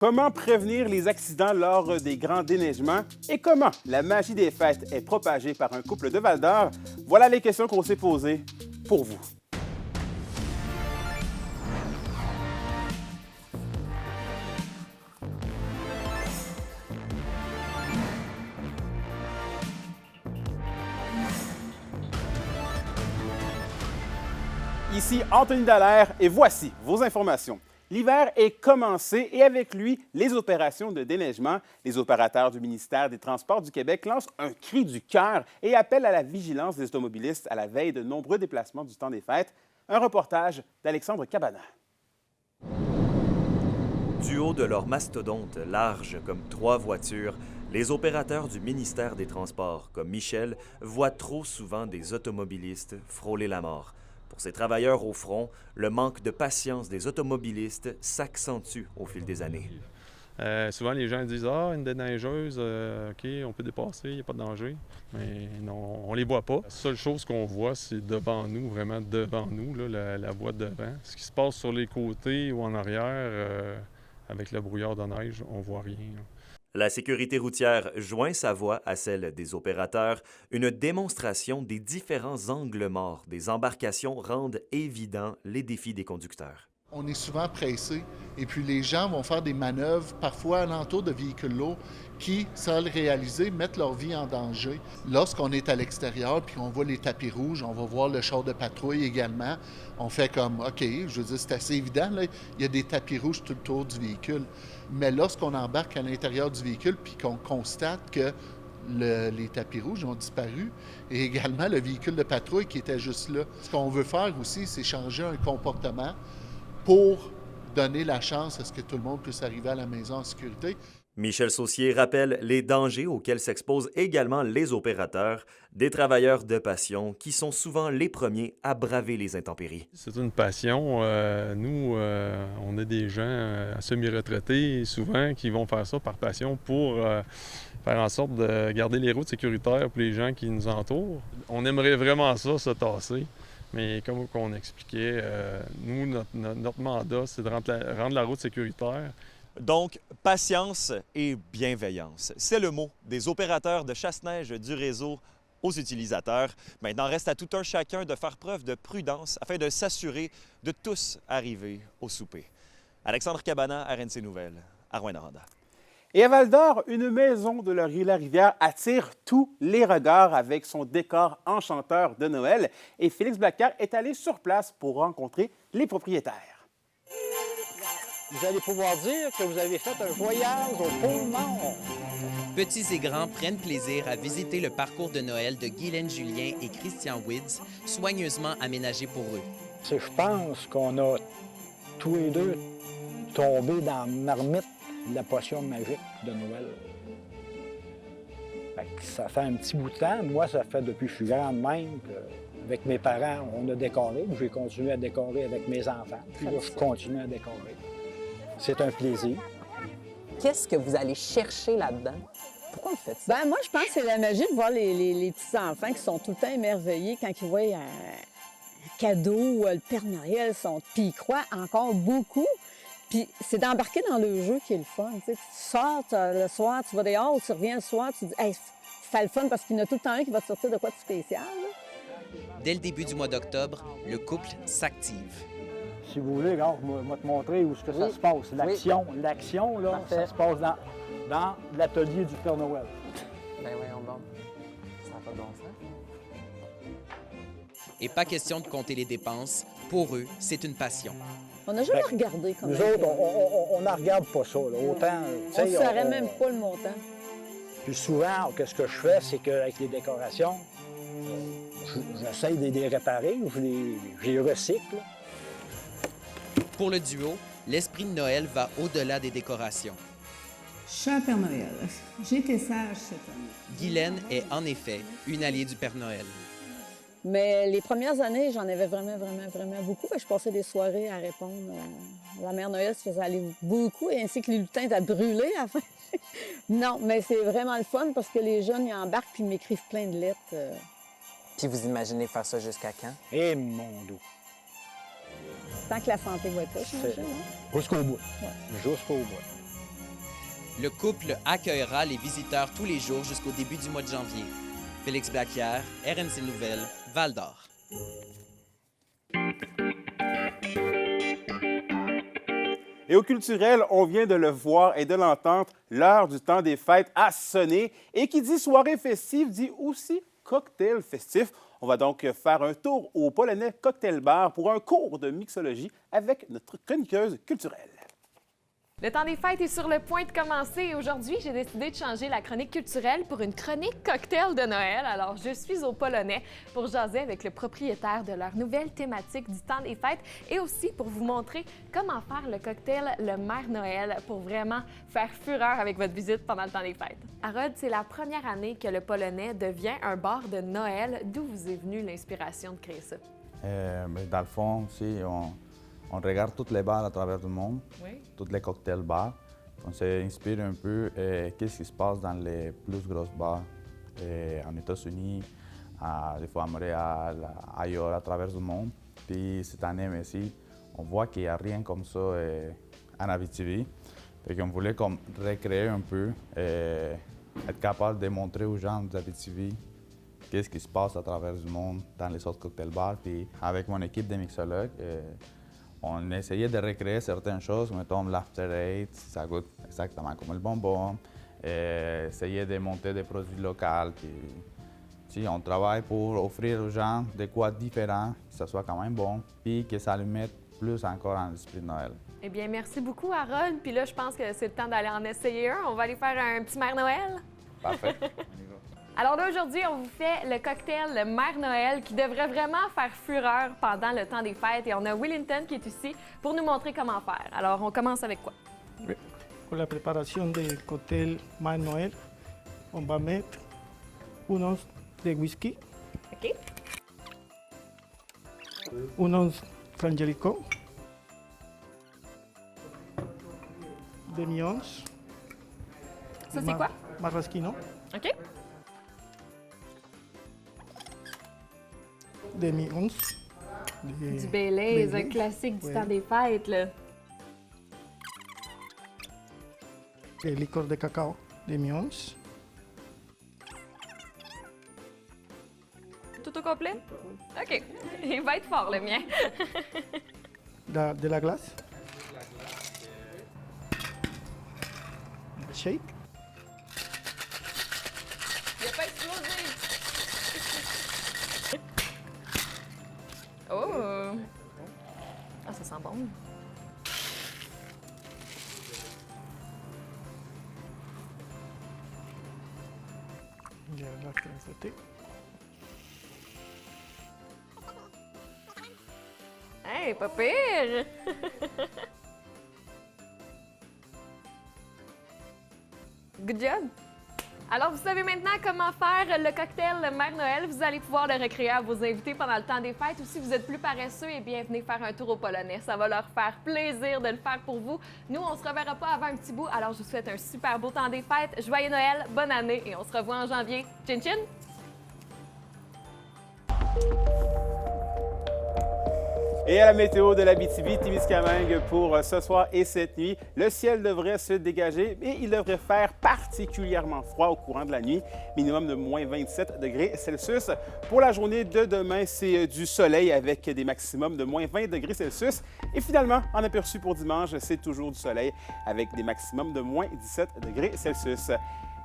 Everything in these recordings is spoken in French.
Comment prévenir les accidents lors des grands déneigements et comment la magie des fêtes est propagée par un couple de Val-d'Or? Voilà les questions qu'on s'est posées pour vous. Ici Anthony Dallaire et voici vos informations. L'hiver est commencé et avec lui, les opérations de déneigement. Les opérateurs du ministère des Transports du Québec lancent un cri du cœur et appellent à la vigilance des automobilistes à la veille de nombreux déplacements du temps des fêtes. Un reportage d'Alexandre Cabana. Du haut de leur mastodonte large comme 3 voitures, les opérateurs du ministère des Transports, comme Michel, voient trop souvent des automobilistes frôler la mort. Pour ces travailleurs au front, le manque de patience des automobilistes s'accentue au fil des années. Souvent, les gens disent « Ah, une déneigeuse, OK, on peut dépasser, il n'y a pas de danger. » Mais non, on ne les voit pas. La seule chose qu'on voit, c'est devant nous, vraiment devant nous, là, la voie de devant. Ce qui se passe sur les côtés ou en arrière, avec le brouillard de neige, on ne voit rien. Là. La sécurité routière joint sa voix à celle des opérateurs. Une démonstration des différents angles morts des embarcations rendent évidents les défis des conducteurs. On est souvent pressé et puis les gens vont faire des manœuvres, parfois alentour de véhicules lourds, qui, sans le réaliser, mettent leur vie en danger. Lorsqu'on est à l'extérieur puis on voit les tapis rouges, on va voir le char de patrouille également, on fait comme, OK, je veux dire, c'est assez évident, là, il y a des tapis rouges tout autour du véhicule. Mais lorsqu'on embarque à l'intérieur du véhicule puis qu'on constate que les tapis rouges ont disparu et également le véhicule de patrouille qui était juste là. Ce qu'on veut faire aussi, c'est changer un comportement pour donner la chance à ce que tout le monde puisse arriver à la maison en sécurité. Michel Saucier rappelle les dangers auxquels s'exposent également les opérateurs, des travailleurs de passion qui sont souvent les premiers à braver les intempéries. C'est une passion. Nous, on a des gens semi-retraités souvent qui vont faire ça par passion pour faire en sorte de garder les routes sécuritaires pour les gens qui nous entourent. On aimerait vraiment ça, se tasser. Mais comme on expliquait, nous, notre mandat, c'est de rendre la route sécuritaire. Donc, patience et bienveillance. C'est le mot des opérateurs de chasse-neige du réseau aux utilisateurs. Maintenant, reste à tout un chacun de faire preuve de prudence afin de s'assurer de tous arriver au souper. Alexandre Cabana, RNC Nouvelles, à Rouyn-Noranda. Et à Val-d'Or, une maison de Laurier-la-Rivière attire tous les regards avec son décor enchanteur de Noël. Et Félix Blacquart est allé sur place pour rencontrer les propriétaires. Vous allez pouvoir dire que vous avez fait un voyage au pôle Nord. Petits et grands prennent plaisir à visiter le parcours de Noël de Guylaine Julien et Christian Wids, soigneusement aménagé pour eux. Je pense qu'on a tous les deux tombé dans la marmite de la potion magique de Noël. Ça fait un petit bout de temps. Moi, ça fait depuis que je suis grande même. Avec mes parents, on a décoré. J'ai continué à décorer avec mes enfants. Puis là, je continue à décorer. C'est un plaisir. Qu'est-ce que vous allez chercher là-dedans? Pourquoi vous faites ça? Moi, je pense que c'est la magie de voir les petits-enfants qui sont tout le temps émerveillés quand ils voient un cadeau, le Père Noël, puis ils croient encore beaucoup. Puis c'est d'embarquer dans le jeu qui est le fun. Tu sors le soir, tu vas dehors, tu reviens le soir, tu dis hey, c'est le fun parce qu'il y en a tout le temps un qui va te sortir de quoi de spécial. Là. Dès le début du mois d'octobre, le couple s'active. Si vous voulez, regarde, je vais te montrer où ça se passe. L'action, là, parfait. Ça se passe dans l'atelier du Père Noël. Ben voyons donc. Ça n'a pas de bon sens. Et pas question de compter les dépenses. Pour eux, c'est une passion. On n'a jamais regardé comme ça. Nous autres, on ne regarde pas ça. Là. Autant, on ne saurait même pas le montant. Puis souvent, ce que je fais, c'est qu'avec les décorations, j'essaie de les réparer, je les recycle. Pour le duo, l'esprit de Noël va au-delà des décorations. Cher Père Noël, j'ai été sage cette année. Guylaine est en effet une alliée du Père Noël. Mais les premières années, j'en avais vraiment beaucoup. Je passais des soirées à répondre. La Mère Noël se faisait aller beaucoup, ainsi que les lutins à brûler à la fin. Non, mais c'est vraiment le fun parce que les jeunes, ils embarquent puis ils m'écrivent plein de lettres. Puis vous imaginez faire ça jusqu'à quand? Eh mon Dieu! Tant que la santé va être là, jusqu'au bout. Ouais. Jusqu'au bout. Le couple accueillera les visiteurs tous les jours jusqu'au début du mois de janvier. Félix Blaquière, RNC Nouvelles, Val-d'Or. Et au culturel, on vient de le voir et de l'entendre, l'heure du temps des fêtes a sonné. Et qui dit soirée festive dit aussi cocktail festif. On va donc faire un tour au Polonais Cocktail Bar pour un cours de mixologie avec notre chroniqueuse culturelle. Le temps des fêtes est sur le point de commencer et aujourd'hui, j'ai décidé de changer la chronique culturelle pour une chronique cocktail de Noël. Alors, je suis au Polonais pour jaser avec le propriétaire de leur nouvelle thématique du temps des fêtes et aussi pour vous montrer comment faire le cocktail le Mère Noël pour vraiment faire fureur avec votre visite pendant le temps des fêtes. Harold, c'est la première année que le Polonais devient un bar de Noël. D'où vous est venue l'inspiration de créer ça? Dans le fond, on regarde tous les bars à travers le monde, oui. Tous les cocktails bars. On s'inspire un peu qu'est-ce qui se passe dans les plus grosses bars en États-Unis, des fois à Montréal, ailleurs à travers le monde. Puis cette année aussi, on voit qu'il n'y a rien comme ça en Abitibi. Fait qu'on voulait comme recréer un peu, être capable de montrer aux gens d'Abitibi qu'est-ce qui se passe à travers le monde dans les autres cocktail bars. Puis avec mon équipe de mixologues, on essayait de recréer certaines choses, mettons l'After Eight, ça goûte exactement comme le bonbon. Essayer de monter des produits locaux. Puis, on travaille pour offrir aux gens des quoi différents, que ça soit quand même bon, puis que ça les mette plus encore en l'esprit de Noël. Eh bien, merci beaucoup, Harold. Puis là, je pense que c'est le temps d'aller en essayer un. On va aller faire un petit Mère Noël. Parfait. Alors là, aujourd'hui, on vous fait le cocktail le Mère Noël qui devrait vraiment faire fureur pendant le temps des fêtes. Et on a Willington qui est ici pour nous montrer comment faire. Alors, on commence avec quoi? Pour la préparation du cocktail Mère Noël, on va mettre une once de whisky, OK. une once frangelico, demi-once. Ça, c'est quoi? Maraschino. OK. Demi-once. Du Baileys, un classique du temps des fêtes, là. Le liqueur de cacao, demi-once. Tout au complet? OK. Il va être fort, le mien. De la glace. Shake. Il a pas explosé! Oh! Ah, ça sent bon. Il y a la crème fouettée. Hey, pas pire! Good job! Alors, vous savez maintenant comment faire le cocktail le Mère Noël. Vous allez pouvoir le recréer à vos invités pendant le temps des fêtes. Ou si vous êtes plus paresseux, eh bien, venez faire un tour au Polonais. Ça va leur faire plaisir de le faire pour vous. Nous, on se reverra pas avant un petit bout. Alors, je vous souhaite un super beau temps des fêtes. Joyeux Noël, bonne année et on se revoit en janvier. Chin chin! Et à la météo de l'Abitibi-Témiscamingue pour ce soir et cette nuit, le ciel devrait se dégager et il devrait faire particulièrement froid au courant de la nuit, minimum de moins 27 degrés Celsius. Pour la journée de demain, c'est du soleil avec des maximums de moins 20 degrés Celsius. Et finalement, en aperçu pour dimanche, c'est toujours du soleil avec des maximums de moins 17 degrés Celsius.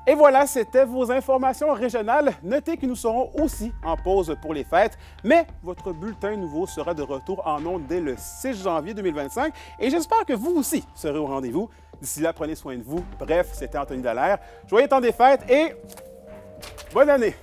Et voilà, c'était vos informations régionales. Notez que nous serons aussi en pause pour les fêtes, mais votre bulletin nouveau sera de retour en ondes dès le 6 janvier 2025 et j'espère que vous aussi serez au rendez-vous. D'ici là, prenez soin de vous. Bref, c'était Anthony Dallaire. Joyeux temps des fêtes et bonne année!